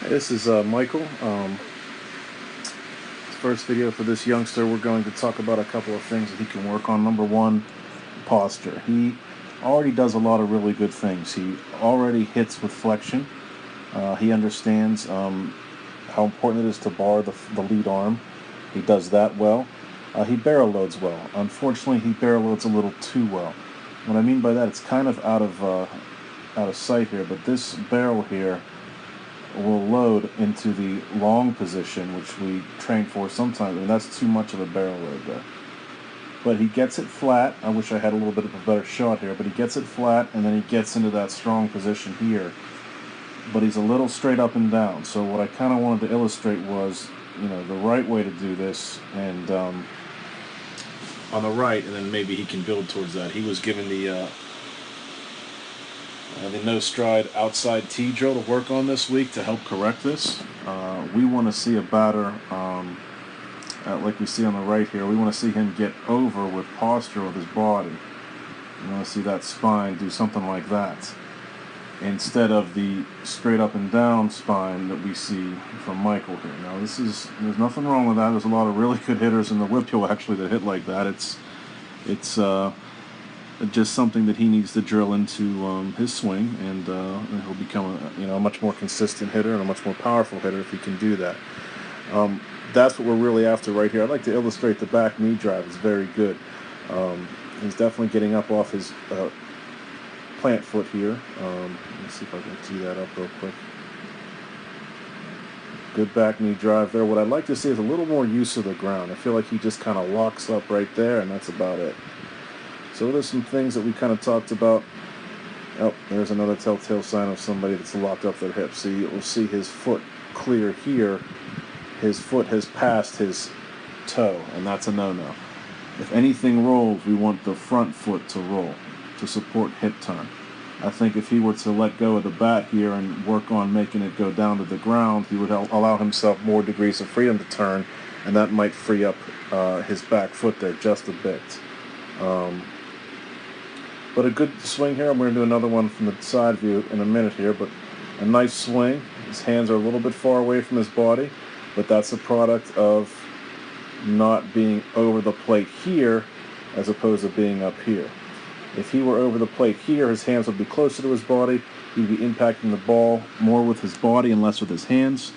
This is Michael. First video for this youngster. We're going to talk about a couple of things that he can work on. Number one, posture. He already does a lot of really good things. He already hits with flexion. He understands how important it is to bar the lead arm. He does that well. He barrel loads well. Unfortunately, he barrel loads a little too well. What I mean by that, it's kind of out of sight here, but this barrel here will load into the long position, which we train for sometimes, and that's too much of a barrel load there. But he gets it flat. I wish I had a little bit of a better shot here, but he gets it flat, and then he gets into that strong position here. But he's a little straight up and down. So what I kind of wanted to illustrate was, the right way to do this, and on the right, and then maybe he can build towards that. He was given the no stride outside T drill to work on this week to help correct this. We want to see a batter, like we see on the right here. We want to see him get over with posture with his body. We want to see that spine do something like that, instead of the straight up and down spine that we see from Michael here. Now there's nothing wrong with that. There's a lot of really good hitters in the WPIAL actually that hit like that. It's just something that he needs to drill into his swing, and he'll become a much more consistent hitter and a much more powerful hitter if he can do that. That's what we're really after right here. I'd like to illustrate the back knee drive. It's very good. He's definitely getting up off his plant foot here. Let me see if I can tee that up real quick. Good back knee drive there. What I'd like to see is a little more use of the ground. I feel like he just kind of locks up right there, and that's about it. So there's some things that we kind of talked about. Oh, there's another telltale sign of somebody that's locked up their hips. So you'll see his foot clear here. His foot has passed his toe, and that's a no-no. If anything rolls, we want the front foot to roll to support hip turn. I think if he were to let go of the bat here and work on making it go down to the ground, he would allow himself more degrees of freedom to turn, and that might free up his back foot there just a bit. But a good swing here. I'm going to do another one from the side view in a minute here, but a nice swing. His hands are a little bit far away from his body, but that's a product of not being over the plate here as opposed to being up here. If he were over the plate here, his hands would be closer to his body. He'd be impacting the ball more with his body and less with his hands,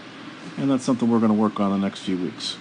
and that's something we're going to work on the next few weeks.